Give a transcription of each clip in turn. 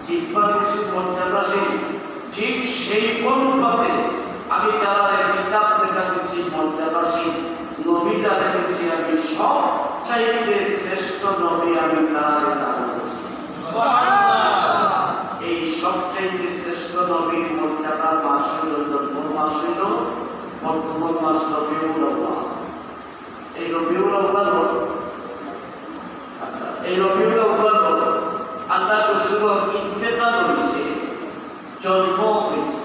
জিহ্বা দিছি মর্যাদাশীল, ঠিক সেই অনুপাতে আমি তার কিতাব যেটা দিছি মর্যাদাশীল, নবী যারা দিছি আমি সবচাইতে শ্রেষ্ঠ নবী আমি তার দান করছি। এই সবচাইতে শ্রেষ্ঠ নবীর মর্যাদার মাস হইল, জন্ম মাস হইল বর্তমান মাস রবিউল আউয়াল। এই রবিউল আউয়াল এই রবিউল আউয়াল আল্লাহ রাসূলের ইন্তেকাল হয়েছে, জন্ম হয়েছে।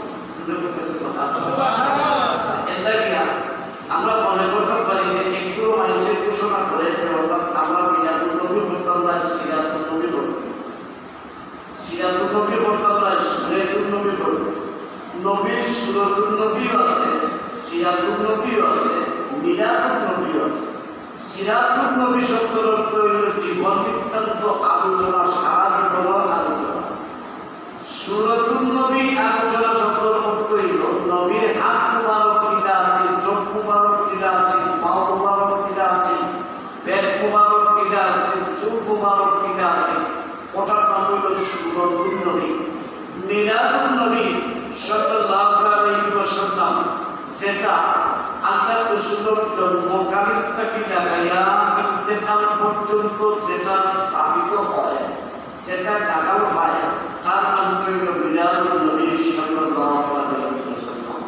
আমরা মনে করতে পারি যে একটু মানুষের ঘোষণা করে যে অর্থাৎ আমরা মিলাদুন নবী বলতাম না, সিরাতুন নবী বলতাম, সিরাতুন নবী বলতাম না, সুরাতুন নবী বলতাম। নবীর সুরাতুন নবীও আছে, সিরাতুন নবীও আছে, মিলাদুন নবীও আছে। সিরাতুন নবী শব্দের অর্থ হইল জীবন বৃত্তান্ত আলোচনা, সারা জীবনের আলোচনা। সুরাতুন নবী আলোচনা শব্দের অর্থ হইল নবীর হাত মুবারক কিলা আছে, চোখ মুবারক কিলা আছে, পা মুবারক কিলা আছে, পেট মুবারক কিলা আছে, চোখ মুবারক কিলা আছে, ওটার নাম হইল সুরাতুন নবী। মিলাদুন নবী সাল্লাল্লাহু আলাইহি ওয়াসাল্লাম, যেটা আল্লাহ রাসূলের জন্মকালীনটাকে লাগাইয়া ইন্তেকাল পর্যন্ত যেটা স্থাপিত হয়, যেটা লাগানো হয়, তার নাম হইল মিলাদুন নবী সাল্লাল্লাহু আলাইহি ওয়াসাল্লাম।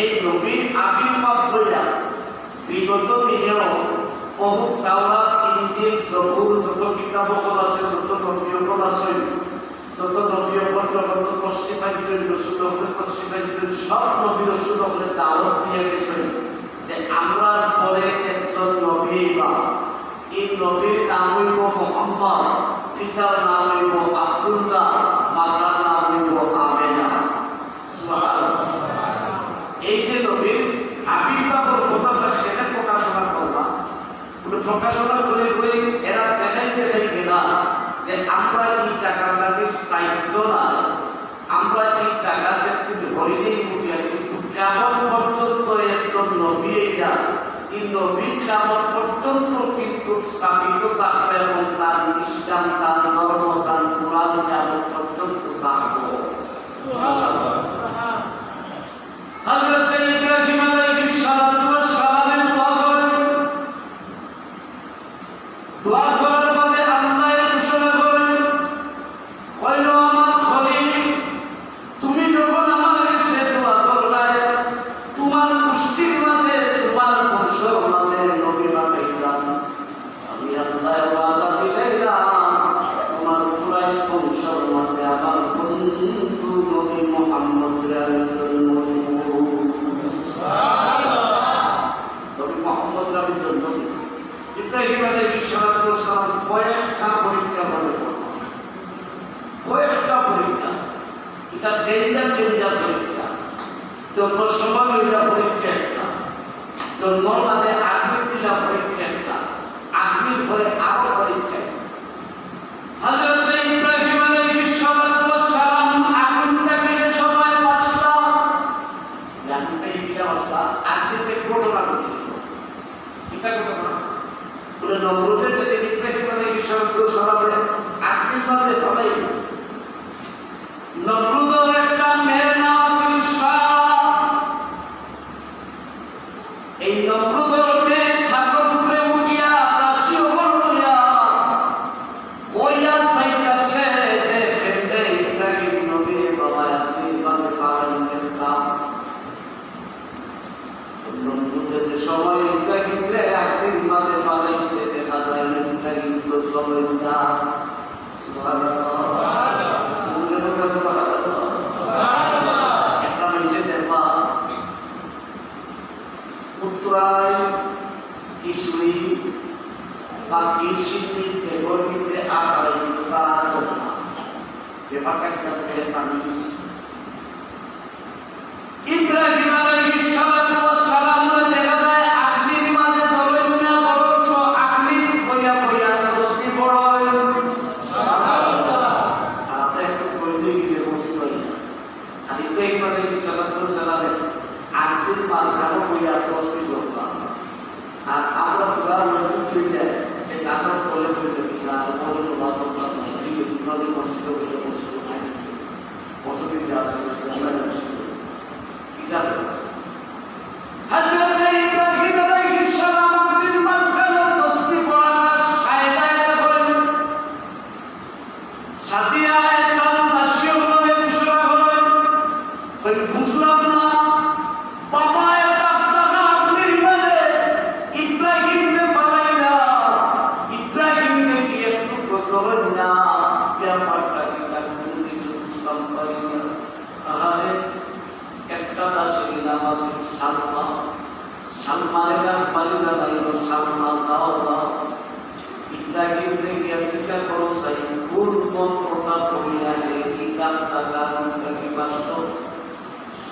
এই নবীর আবির্ভাব হইয়া বিগত দিনেও বহু তাওরাত, ইনজিল, জবুর যত কিতাবগুলো আছে, যত নবীগণ আছে, যত নবী যত তশরিফাইতেন রাসূল তশরিফাইতেন, সব নবী রাসূল দাওয়াত দিয়ে গেছেন যে আমরা পরে একজন নবী বা এই নবীর নাম হইল মুহাম্মদ, পিতার নাম হইল আব্দুল্লাহ, মাতার নাম হইল আমেনা। এই যে নবীর আবির্ভাবের কথাটা সেটা প্রকাশনা করলাম, প্রকাশনা করে করে এরা দেখাই কিনা যে আমরা এই জায়গাটাকে স্থায়িত্ব না, আমরা এই জায়গাতে ধরে যাই মুখিয়া, কিন্তু কেমন পর্যন্ত একজন নবী এইটা এই নবী কেমন পর্যন্ত কিন্তু স্থাপিত থাকবে এবং তার ইসলাম, তার ধর্ম, তার কোরআন কেমন পর্যন্ত থাকবো। হযরত ইব্রাহিম আলাইহিস সালাতু ওয়াস সালামের দোয়া করার পরে আল্লাহ ঘোষণা করেন, কইল আমার খলিল, তুমি যখন আমার কাছে দোয়া করলে তোমার গোষ্ঠীর মাঝে, তোমার বংশের মাঝে নবী বানাইলাম, আমি আল্লাহ ওয়াদা দিলাম তোমার কুরাইশ বংশের মাঝে আমার বন্ধু নবী মুহাম্মদের জন্ম দিব। নবী মুহাম্মদের আমি জন্ম দিব। ইব্রাহিম আলাইহিস সালাতু ওয়াস সালাম কয়েকটা পরীক্ষা করে, কয়েকটা পরীক্ষা, এটা ডেঞ্জার পরীক্ষা। জন্ম সময় হইলা পরীক্ষা একটা, জন্মর মাঝে আগ্নি দিলা পরীক্ষা একটা, আগ্নির পরে আরো পরীক্ষা। হযরত ইব্রাহিম আলাইহিস সালাতু ওয়াস সালাম আগুন থেকে সময় বাঁচলা, আগুন থেকে কিলা বাঁচলা, আগুন থেকে ঘটনা ঘটল। এটা ঘটনা পুরো নমরুদের থেকে ইব্রাহিম আলাইহিস সালাতু ওয়াস সালামের আগ্নির মাঝে ফলাই। নমরুদের একটা মেয়ের নাম ছিল সারা। এই নমরুদের মেয়ে ছাগল উপরে উঠিয়া কাশি হইয়া ওইয়া চাইতাছে যে ফেরেশতা ইব্রাহিম নবী বাবা আগ্নির মাঝে ফালাইতেন না। নমরুদের যে সময় ইব্রাহিমকে আগ্নির মাঝে ফালাইছে, দেখা যায় ইব্রাহিম তো সময় না। সুবহানাল্লাহ। একটা নিচে দেখবা উত্তরায় কিশোরী বা কৃষি টেবর ভিতরে আগাই তারা চলে না, ব্যাপারটা একটা মানুষ। ইব্রাহিম আলাইহিস সালাতু ওয়াস সালাম দেখা যায় আগ্নির মাঝে জ্বলন না, বরং আগ্নি হইয়া হইয়া তসবিহ পড়ে। সুবহানাল্লাহ। আপনি একটু কই দিয়ে বসে কই না, আর ইব্রাহিম আলাইহিস সালাতু ওয়াস সালামের আগ্নির মাঝখানে হইয়া তসবিহ করতাম। আর আমরা পুরা নতুন হয়ে যায়, সে কাঁচা বলে বলতে কিছু আর বলে তো বাস্তবতা নয়, কিন্তু নদী মসজিদে বসে বসে বুঝলাম না বাবা একটা টাকা আপনার মাঝে ইব্রাহিমকে পালাই না, ইব্রাহিমকে কি একটু প্রচলন না ব্যাপারটা কি তার কোনো কিছু বুঝলাম পারি না। তাহলে একটা দাসের নাম আছে সালমা, সালমানের নাম পালি জানাইল সালমা দাও দাও ইব্রাহিমকে গিয়ে চিন্তা করো সাই কোন মন্ত্রটা তুমি আসে কি কাজটা কারণটা কি বাস্তব।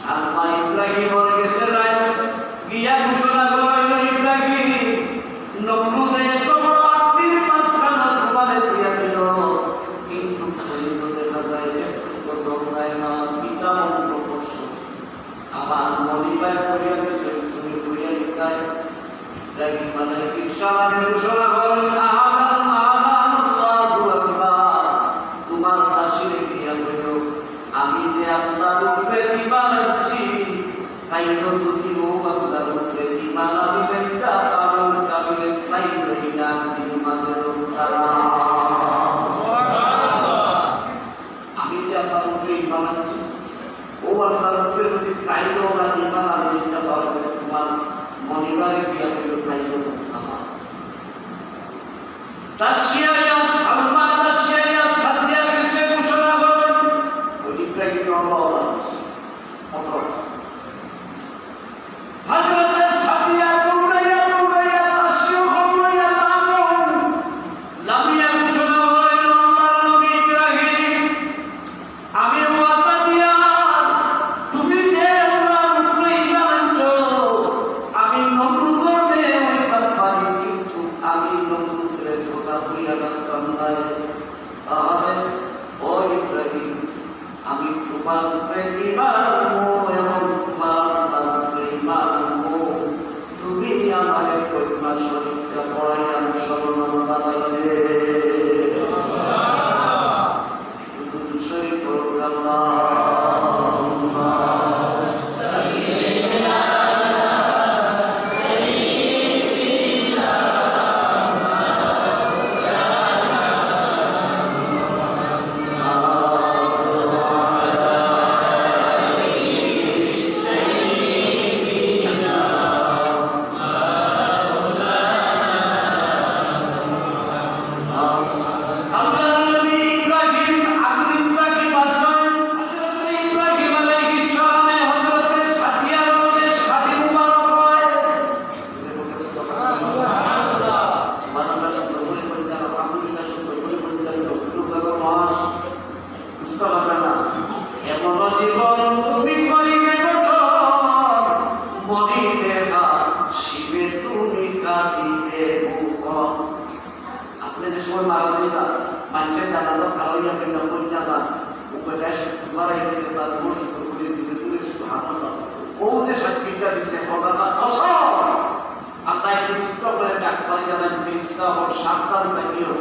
সালমা ইব্রাহিমের গেছে রায় গিয়া ঘোষণা করাইল ইব্রাহিম নমরুদে এত বড় আত্মীর মাঝখানা তোমারে দিয়া দিল, কিন্তু দেখা যায় একটু প্রথম রায় না পিতা মন্ত্র করছো আমার মনিবাই করিয়া দিয়েছে তুমি করিয়া দিতাই। ইব্রাহিম আলাইহিস সালাম ঘোষণা করেন আহাদান আহাদান আল্লাহু আকবার, তোমার দাসীরে দিয়া হইল আমি যে আপনার উপরে ঈমান আনছি তাই যদি ও আপনার উপরে ঈমান আনবেন তা কারণ কাবিলে তাই রহিলা দিন মাঝে আমি যে আপনার উপরে ঈমান আনছি ও আপনার উপরে যদি তাই না ঈমান আনবেন তা তাহলে তোমার মনিবারে দিয়া হইল তাই আমার তাসিয়া ইয়া সালমা তাসিয়া ইয়া সাদিয়া কিসে ঘোষণা করেন ওই ইব্রাহিম আল্লাহ আছে অটো হযরত সাদিয়া দৌড়াইয়া দৌড়াইয়া তাসিয়া দৌড়াইয়া নামন লামিয়া ঘোষণা করেন আল্লাহর নবী ইব্রাহিম আমি ওয়াদা দিয়া তুমি যে আল্লাহর উপরে ঈমান আনছো আমি নমরুদের মেয়ে হইতে পারি, কিন্তু আমি নমরুদের ধোঁকা হইয়া রাখতাম না। তাহলে ও ইব্রাহিম আমি তোমার উপরে ঈমান আনবো এবং তোমার আল্লাহর উপরে ঈমান আনবো, তুমি আমাকে কলিমা শরীফটা পড়াইয়া অনুসরণ বানাইলে দুরূদ শরীফ পড়ুন আল্লাহুম্মা মানুষের জানাজা খাওয়াইয়া পেটা কইনা যান উপদেশ মারাই থেকে তার বসে করে দিতে তুলেছে সুবহানাল্লাহ। ও যে সাক্ষীটা দিচ্ছে কথাটা কসম আপনার একটু চিন্তা করে ডাক পারি জানেন ফিস্তা হোক সাবধান থাকিও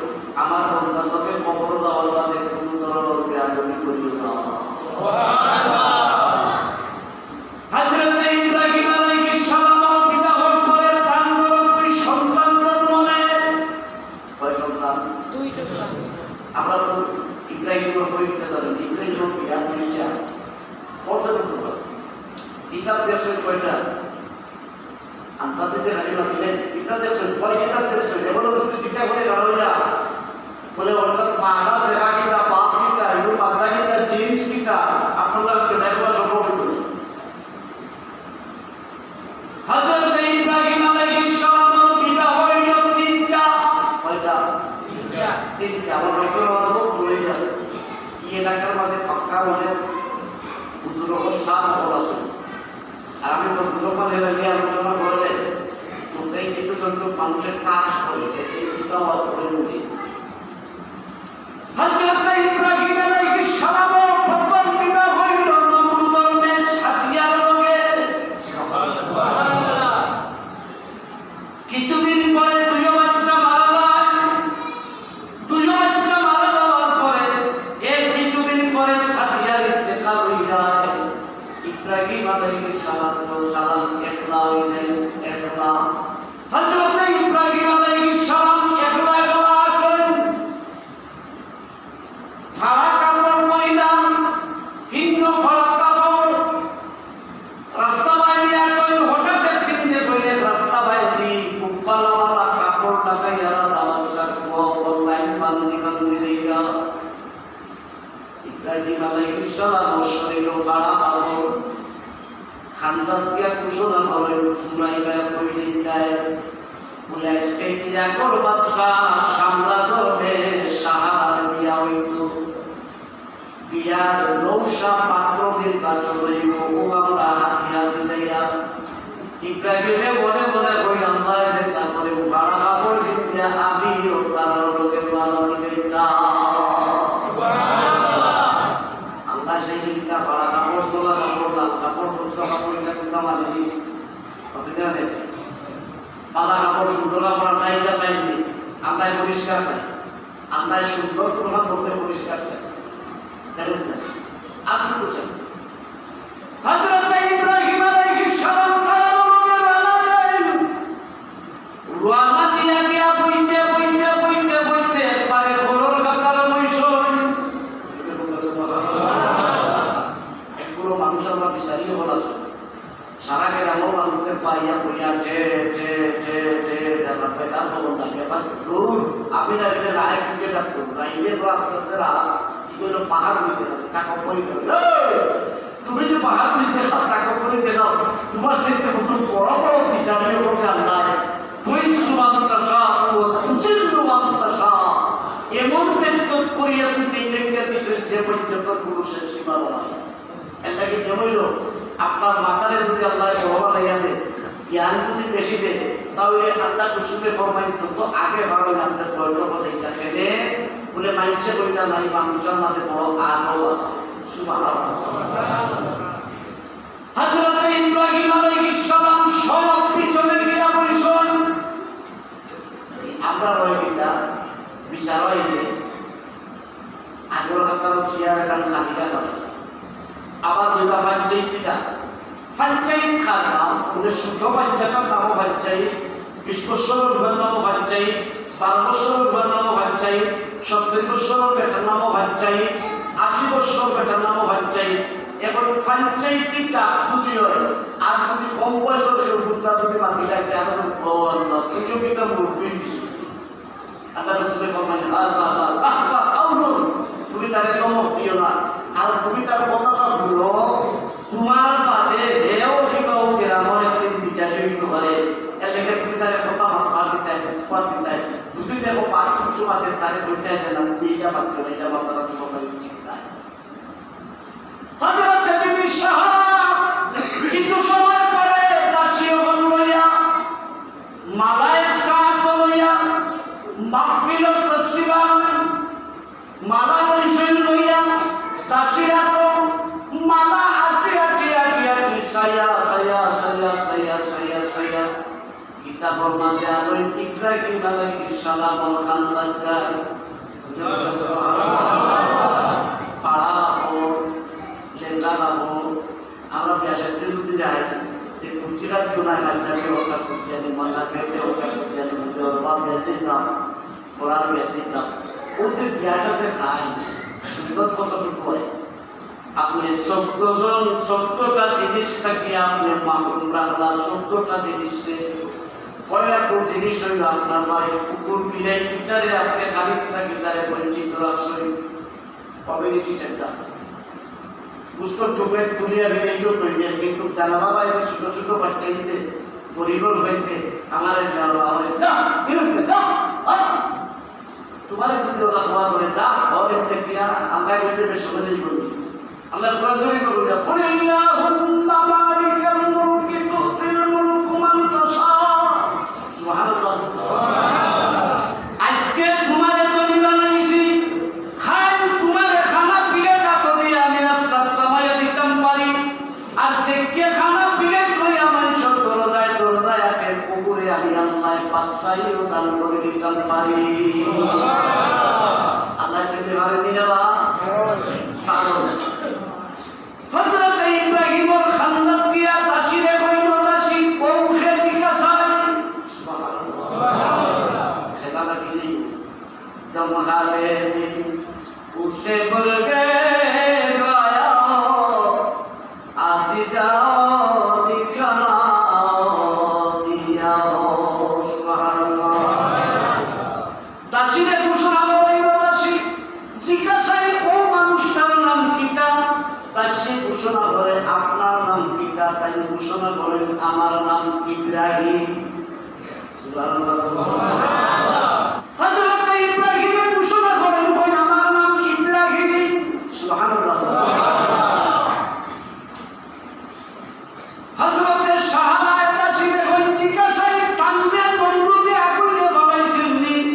আমার বন্ধুকে কবর দেওয়ার বাদে কোনো ধরনের বেয়াদবি করিও না। হযরত ইব্রাহিম আলাইহিস সালাম বিবাহ করে তার ৯ সন্তান জন্ম নেয়। কয় সন্তান? 2 সন্তান। আমরা তো ইব্রাহিমের পরীক্ষা জানি ইব্রাহিমের বিয়া হয়েছে পর্যন্ত কিতাব দেশ কয়টা আন্তাতে হারিয়ে দিলেন কিতাব দেশ পরে কিতাব দেশ এগুলো যদি চিন্তা করে জানা বলে অর্থাৎ মাদা সেরা কিতা বাপ কিতা এগুলো মাদা কিতা জিন্স কিতা আপনারা দেখবা সম্ভব হইল। হযরত ইব্রাহিম আলাইহিস সালাম বিবাহ হইল 3টা। কয়টা? 3টা। আমার হয়তো বলে যাবে এই এলাকার মাঝে পাক্কা হলে হুজুর সাত বলা আছে আর আমি তো যখন এলাকায় আলোচনা করলে তোমরাই কিছু সংখ্যক মানুষের কাজ করে এই কিতাব করে নিই। হযরত ইব্রাহিম আলাইহিস সালামের প্রথম বিবাহ হইল নমরুদের মেয়ে সাদিয়ার লগে। সুবহানাল্লাহ। কিছুদিন পরে দুই বাচ্চা মারা যায়। দুই বাচ্চা মারা যাওয়ার পরে এই কিছুদিন পরে সাদিয়ার ইন্তেকাল হয়ে যায়। ইব্রাহিম আলাইহিস সালাম একলা হইলেন। একলা হযরত ইব্রাহিম আলাইহিস সালাম একলা একলা আছেন। ফাড়া কাপড় পরিধান, ভিন্ন ফাড়া কাপড় খানদান দিয়া ঘোষণা করে তোমরা কইলিকায় বলে আজকে ইরাকর বাদশাহ সাম্রাজ্যের সাহার বিয়া হইতো বিয়ার নৌশা পাত্রদের কাছে লইব ও আমরা হাতি হাতি যাইয়া ইব্রাহিমে মনে মনে কই আল্লাহ যে তারপরে বাড়া কাপড় দিয়া আমি ও তার লোকে বাড়া দিতা আল্লাহ সেই দিনটা বাড়া কাপড় তোলা কাপড় লাল কাপড় মুসকা কাপড় এটা কোনটা মানে কি আপনি জানেন বাড়া কাপড় সুন্দর করা নাইকা চাইনি আল্লাহ পরিষ্কার চাই আল্লাহ সুন্দর কোন বলতে পরিষ্কার চাই দেখুন আপনি বলছেন হযরত ইব্রাহিম আলাইহিস সালাম রওনা দিয়া গিয়া বইতে বইতে বইতে বইতে একবারে ঘোড়ার গাতার মইসন একগুলো মানুষ আমরা বিচারিও বলাছ সারা গ্রাম মানুষকে পাইয়া বইয়া টে টে টে টে দেখা পেটা খবর না এবার দূর আপনি না গেলে রায় খুঁজে ডাকতো রাইলে রাস্তাতে এগুলো পাহাড় হইতে টাকা পরি করে তুমি যে পাহাড় হইতে টাকা পরি দেখাও তোমার থেকে বড় বড় বিচারিও করতে আল্লাহ এমন বেঞ্চন করিয়া তুমি দেখতে দিচ্ছিস যে পর্যন্ত পুরুষের সীমা নয় এটাকে যেমন আপনার মাথারে যদি আল্লাহ বড় লাইয়া দেয় জ্ঞান যদি বেশি দেয় তাহলে আল্লাহ কুসুমে ফরমাইত তো আগে ভালো আমাদের বৈঠক এইটা খেলে বলে মানুষের বইটা নাই মানুষের মাঝে বড় আলো আছে হযরত ইব্রাহিম আলাইহিস সালাম সব পিছনে গিয়া বসেন আমরা রইটা বিচার হইলে আগর কথা শেয়ার কান খালিকা কথা আবার বিবাহ পঞ্চায়েত খারাপ ওদের শুদ্ধ পঞ্চায়েতের নামও পঞ্চায়েত 20 বছরের ঘর নামও পঞ্চায়েত 12 বছরের ঘর নামও পঞ্চায়েত 70 বছরের বেটার নামও পঞ্চায়েত 80 বছর বেটার নামও পঞ্চায়েত এখন পঞ্চায়েতটি ডাক যদি হয় আর যদি কম বয়সের কেউ বুদ্ধা যদি বাকি থাকে এখন প্রতিযোগিতা মুরব্বী বিশেষ তুমি তাকে চমক দিও না আর তুমি তার কথাটা ভুলো তোমার বাদে এও কিংবা ও গ্রামের একদিন বিচার হইতে পারে এর লেগে তুমি তার কথা মাথা দিতে দিতে যদি দেখো 5 কিছু বাদে তারে বলতে আসে না তুমি এটা পাচ্ছ না এটা মাথাটা তো কথা ঠিক নাই হযরত বিবি সাহাব কিছু সময় পরে দাসীও লইয়া মালায়েক সাহাব লইয়া মাহফিলত তসবিহান মালা বইছেন লইয়া দাসীরা তো মালা আটি আটি আটি আটি সায়া সায়া সায়া সায়া সায়া সায়া কিতাবর মাঝে আলোয় ইব্রাহিম আলাইহিস সালাম খানদান যায় পাড়া ও লেখা লাভো আমরা পেশাতে যদি যাই যে কুচিরা জীবনা কাজটাকে ওটা কুচিয়ানি ময়লা ফেলতে ওটা কুচিয়ানি মধ্যে ওরা বেঁচে দাম ওরা বেঁচে দাম ও যে বিয়াটা যে খায় সুন্দর কতটুকু হয় আপনি 14টা জিনিস থাকি আপনি মাহরুম রাখলা 14টা জিনিসকে পয়লা জিনিস হইল আপনার বাড়ি কুকুর বিলাই গিটারে আপনি খালিদা গিটারে বঞ্চিত আশ্রয় কমিউনিটি সেন্টার পুস্তক চোখের তুলিয়া বিবেচ করিয়া কিন্তু জানালা বাইরে ছোট ছোট বাচ্চা দিতে গরিবর হইতে আমার তোমার যদি ওরা দোয়া করে যা ঘরে থেকে আল্লাহ বলতে বেশ সহজেই করবি আল্লাহ কোরআন শরীফে বলে বলে আল্লাহুম্মা মালিকাল মুলকি তুতিল মুলকা মান তাশা সুবহানাল্লাহ আজকে তোমারে তো দিবানাইছি খান তোমারে খানা পিলেটা তো দিয়ে আমি রাস্তা নামায়া দিতাম পারি আর যে কে খানা পিলেট লইয়া মানুষ দরজায় আটে পুকুরে আমি আল্লাহ বাদশাহীও দান করে দিতাম পারি আল্লাহ যদি ভাবে দিলা হযরত ইব্রাহিমের খানদান দিয়া দাসীরে কইল দাসী পৌঁছে জিজ্ঞাসায় সুবহানাল্লাহ খেলা লাগি জমহালে দিন উসে বলগে গায়া আজ যাও ঠিকানা দিয়া সুবহানাল্লাহ দাসীরে ঘোষণা করিল দাসী জিজ্ঞাসায় ও মানুষটার নাম কিতা দাসী ঘোষণা করে আপনার নাম পিতা তাই ঘোষণা করেন আমার নাম ইব্রাহিম। হযরত ইব্রাহিমের ঘোষণা করেন আমার নাম ইব্রাহিম। সুবহানাল্লাহ। হযরতের শাহাদাত আসিবে হই জিজ্ঞাসা কান্দে বন্ধুতে আগুনে ফলাইছিলেন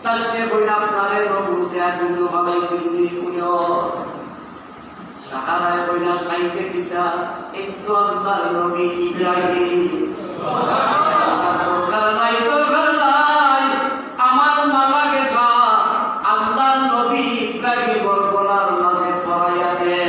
তার সে বই আপনারে বন্ধুতে আগুনে ফলাইছিলেন কুনো শাহাদাত বইনা সাইকে কিতা একটু আল্লাহর নবী ইব্রাহিম। সুবহানাল্লাহ। নাই দরকার নাই আমার মালা গেছা আল্লাহর নবী ইব্রাহিম বলার মাঝে পড়াইয়া দে।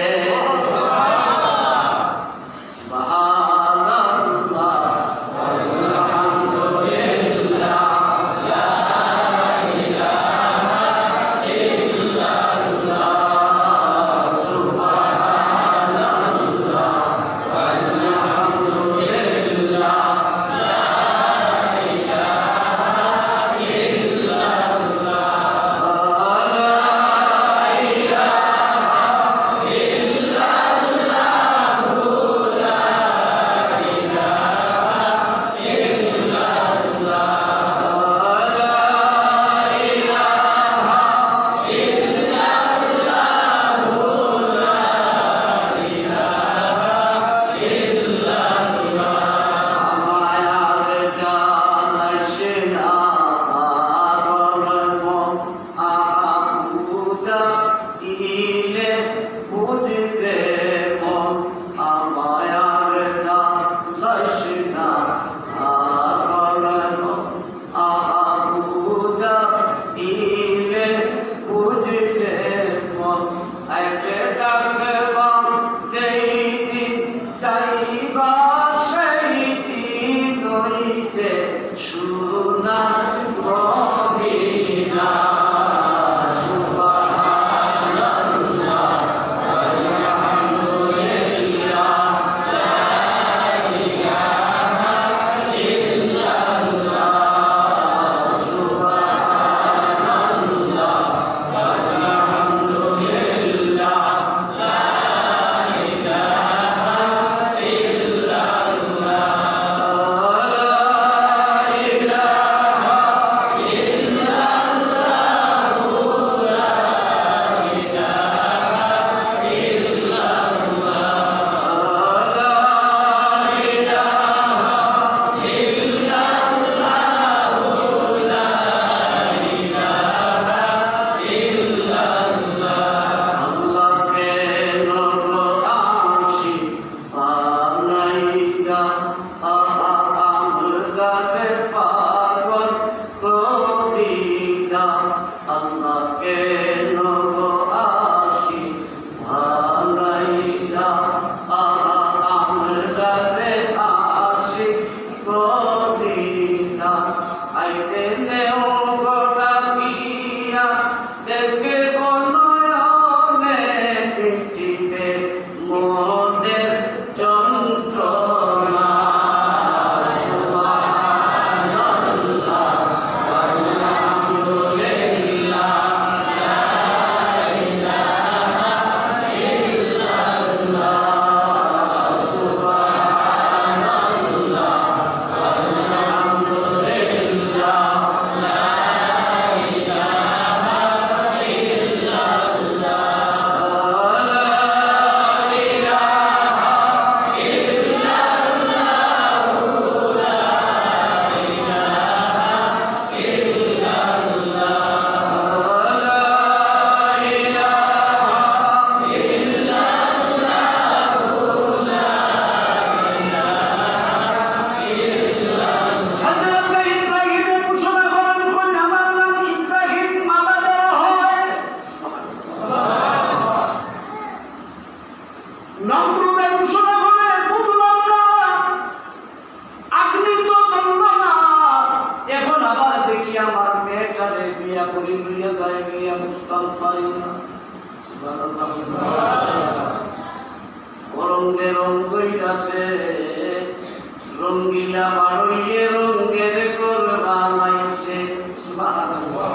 রঙ্গিলা বাড়িয়ে রঙ্গের করবা নাইছে সুবহানাল্লাহ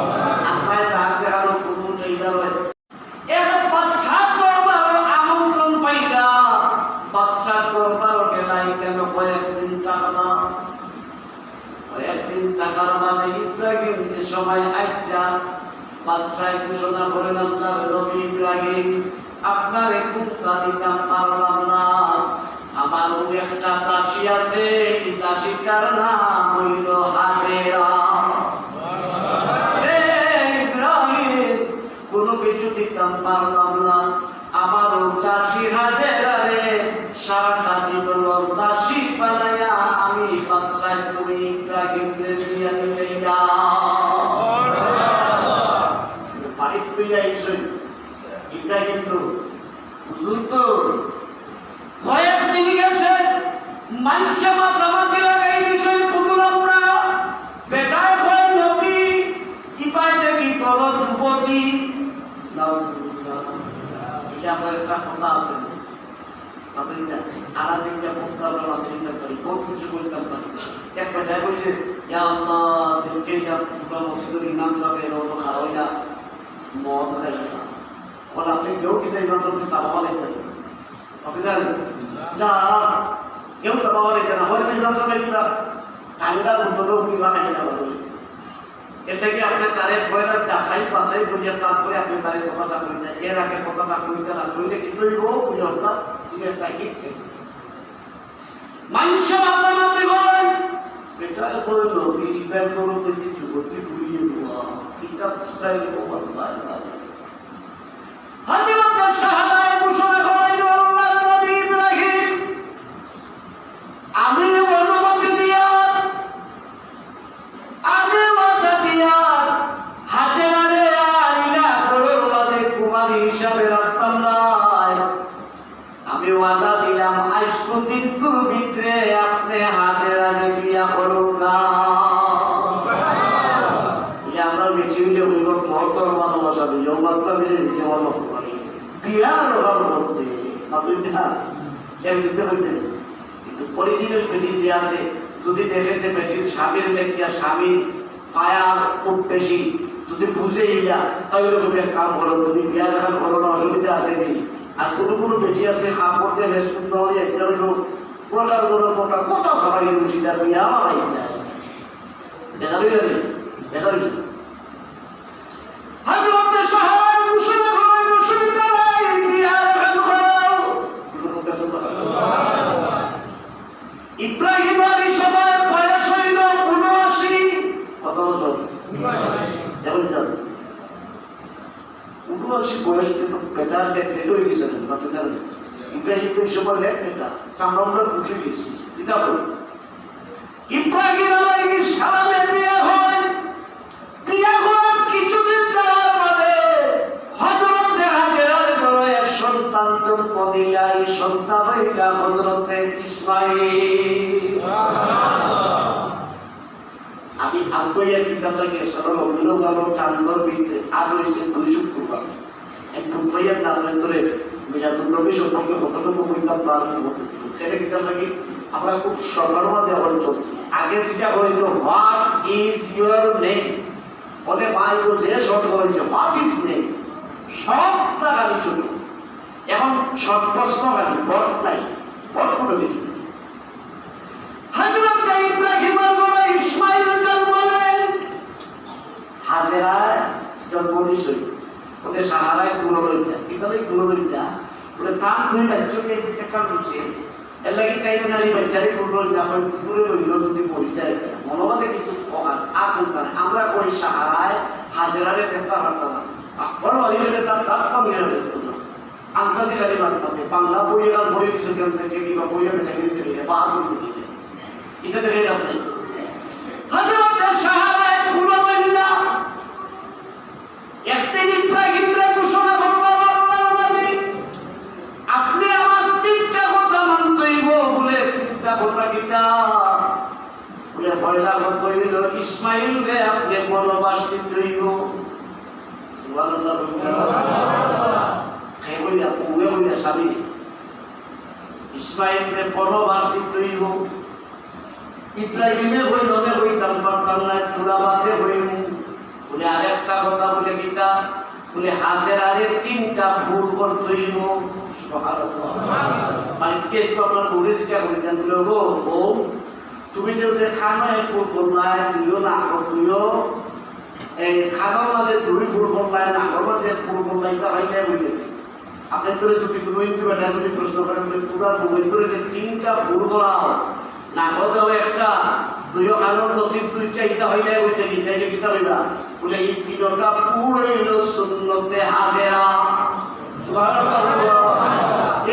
আপায় যাতে আরো ফুল দেইলা হয় এর বাদশা দরবার আমন্ত্রণ পাইলা বাদশা কয়েকদিন টাকা না, কয়েকদিন টাকার মানে ইব্রাহিম যে সময় একটা বাদশাহ ঘোষণা করেন আপনার নবী ইব্রাহিম আপনার কুত্তা দিতাম পারলাম না, আমার একটা দাসী আছে, এই দাসীটার নাম হইল হাজেরা। ইব্রাহিম কোনো কিছু দিতাম পারলাম না, আমার দাসী হাজেরারে সারাটা জীবন দাসী বানায়া আমি বাদশাহ তুমি ইব্রাহিমকে দিয়া দিলাম। বাড়ি তুইয়া এসই ইব্রাহিম তো হুজুর তো কয়েকদিন গেছে মানুষে মাতামাতি লাগাই দিছে পুতুলা পুরা বেটায় কয় নবী ইপায় দেখি বড় যুবতী এটা আমার একটা কথা আছে আপনি না আলাদিনটা পড়তে আমরা চিন্তা করি বহুত কিছু বলতাম পারি এক বেটায় বলছে ইয়া আল্লাহ জিনকে যা পুরা মসজিদের ইমাম সাহেব এরকম খাওয়াই না মদ খাই না ওরা আপনি কেউ কিন্তু এই মাত্র তারা বলে আপনি জানেন না কেউ তো বাবা লেগে না হয়তো ইমাম সাহেব কিনা ঠান্ডা উন্নত বিভাগ কিনা বলে এর থেকে আপনি তারে ভয়টা যাচাই বাছাই করিয়া তারপরে আপনি তারে কথাটা কইতেন এর আগে কথাটা কইতে না কইলে কি করিব বুঝে হতা তুমি একটা হিট মানুষ মাতামাতি বলেন এটা করে নবী ইব্রাহিম করো তো কিছু করতে ফুরিয়ে দেওয়া কিতাব স্টাইল বলবাই না হযরত সাহাবায়ে ঘোষণা করেন আল্লাহর নবী ইব্রাহিম আমি অনুমতি দিয়া আমি ওয়াদা দিয়া হাজেরারে আলিলা করে মাঝে কুমারী হিসাবে রাখতাম না, আমি ওয়াদা দিলাম আজকে দিনপুর ভিতরে আপনি হাজেরারে বিয়া করুন না। আমরা বেঁচে দিলে ওই মহতর ভালোবাসা দিই মাত্রা বেড়ে বিয়ার অভাব করতে আপনি দিতে হইতে কিন্তু অরিজিনাল বেটি যে আছে যদি দেখে যে বেটির স্বামীর ব্যক্তি স্বামী পায়া খুব বেশি যদি বুঝে ইয়া তাহলে তুমি কাম করো তুমি বিয়া দেখান করো না অসুবিধা আছে কি। আর কোনো কোনো বেটি আছে কাম করতে রেসপন্স হয়ে একটা হইল কোটার কোটা কোটা সবাই রুচিটা বিয়া বানাই দেখা দিলে দেখা দিলে হযরত সাহাবায়ে ঘোষণা করেন বিশ্ববিদ্যালয়ে বিয়া রাখা সুবহানাল্লাহ। ইব্রাহিম আলাইহিস সালাম বয়স হইল ৭৯ কত বছর ৭৯ বয়স কিন্তু বেটার দেখতে হয়ে গেছে না ইব্রাহিম তো সবার লেখা সামরা উঠে গেছি এটা বল ইব্রাহিম আলাইহিস সালামের বিয়ে হয়, বিয়ে হওয়ার কিছুদিন যাওয়ার বাদে হযরত হাজেরার ঘরে এক সন্তান জন্ম দিলা, এই সন্তান হইলা হযরত ইসমাঈল। আমি আব্বাইয়া কিতাবটাকে সরল অভিযোগ আলো চান্দর বিতে আজ হয়েছে 2 শুক্রবার এক টুকরাইয়ার নাম ধরে মিরাজুল নবী সম্পর্কে কতটুকু বলতাম পাস করতেছি এটা কিতাবটাকে আমরা খুব সরলভাবে আবার চলছি। আগে যেটা হয়েছে হোয়াট ইজ ইউর নেম বলে ভাই যে শর্ট হয়েছে হোয়াট ইজ নেম সবটা গালি ছোট, এখন শর্ট প্রশ্ন গালি বট নাই বট কোনো কিছু হযরত ইব্রাহিমের ঘরে ইসমাঈল জন্ম নেন, হাজেরা জন্ম নিছে ওকে সাহারায় গুলো লইয়া কিতাবে গুলো লইয়া ওকে কান খুই বাচ্চাকে একটা দিছে এর লাগি তাই নারী বাচ্চারে গুলো না হয় পুরো লইলো যদি পরিচয় মনোবাদে কিছু আপন করে আমরা করি সাহারায় হাজেরারে দেখতে পারতাম না বড় অলিতে তার দাঁত কমিয়ে দিত আন্তর্জাতিক মাধ্যমে বাংলা বইয়ের গান বই কিছু কেন থেকে কিংবা বইয়ের ক্যাটাগরি থেকে বা আগুন দিতে এটা থেকে আপনি হযরত সাহাবায়ে গুলো বন্না একদিন ইব্রাহিমরে ঘোষণা করলেন আল্লাহর নবী আপনি আমার 3টা কথা মানতে হইব বলে 3টা কথা কিটা বলে পয়লা কথা হইল ইসমাঈল রে আপনি বনবাস দিতে হইব সুবহানাল্লাহ সুবহানাল্লাহ হে বইলা পুরে বইলা স্বামী ইসমাঈল রে বনবাস দিতে হইব ইব্রাহিমের হইল নে হইতাম পারতাম না তুলাবাতে হইব বলে আরেকটা কথা বলে গীতা বলে হাজেরারে 3টা ভুল করতে হইব সুবহানাল্লাহ। বাড়িতে এসে আপনার বলে জিজ্ঞা করে দেন গো ও তুমি যে খানায় ফুল করলাই তুইও না তুইও এই খানার মাঝে তুমি ফুল করলাই না মাঝে ফুল করলাই তা হয় না বুঝলে আপনি তোরে যদি কোনো ইনকিউবেটা যদি প্রশ্ন করেন পুরা বই করে যে 3টা ফুল করাও না হতেও একটা দুইও খানোর নথি 2টা ইটা হইলে ওইটা নিতে কিতা হইবা বলে এই 3টা ফুল হইল সুন্নতে হাজেরা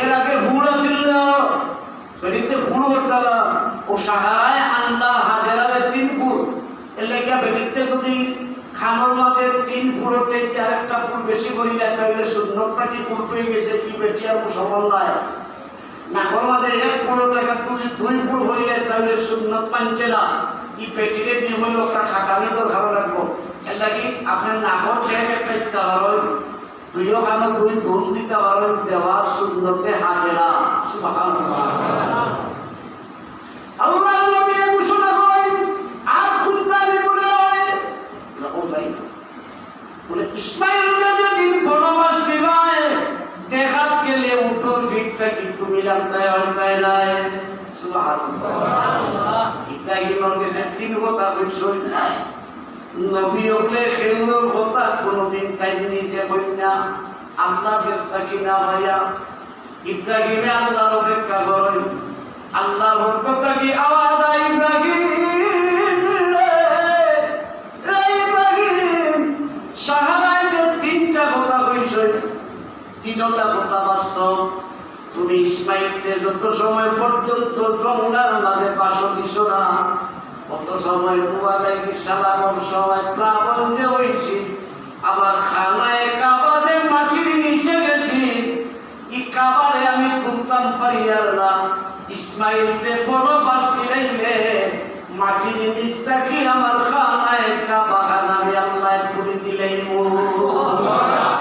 এর আগে ফুল ছিল শরীরতে ফুল করতে ও সাহায় আল্লাহ হাজেরাদের 3 ফুল এর লেগে বেটিতে যদি খানোর মাঝে 3 ফুলের চাইতে আরেকটা ফুল বেশি করিলে একটা হইলে সুন্নতটা কি ফুল পেয়ে গেছে কি বেটি আর মুসলমান নয় নাকর মাঝে 1 ফুলের টাকা তুমি 2 ফুল হইলে একটা হইলে সুন্নত পাঞ্চে না কি পেটিকে নিয়ে হইল একটা খাটানি তো ভালো লাগবো এর লাগি আপনার নাকর চেয়ে একটা ইচ্ছা ভালো দুইও খানো 2 ফুল দিতে পারেন দেওয়া সুন্নতে হাজেরা সুবহানাল্লাহ আল্লাহ নবী ঘোষণা করেন আর কুনতানি বলে ইসমাইলকে যেদিন বনবাস দিবায় দেখাত গেলে উঠোর ফিটটা কিন্তু মিলামতায় অন্তায় নাই সুবহানাল্লাহ ইব্রাহিমের কাছে 3 কথা কইছই না নবী হলে খেলুর কথা কোনদিন তাই নিজে হই না আল্লাহ বেস্তা কিনা ভাইয়া ইব্রাহিমে আল্লাহর অপেক্ষা করেন আল্লাহর কথা কি আওয়াজ আই ইব্রাহিম সাহাবায় যে 3টা কথা কইছে 3টা কথা বাস্তব তুমি ইসমাইলকে যত সময় পর্যন্ত জঙ্গলার মাঝে পাশে দিছো না কত সময় বুয়াদাই কি সালামর সময় প্রাবন্ধে হয়েছি আবার খানায় কাবাজে মাটির নিচে গেছি এই কাবারে আমি তুলতাম পারি আর না ইসমাইলকে বড়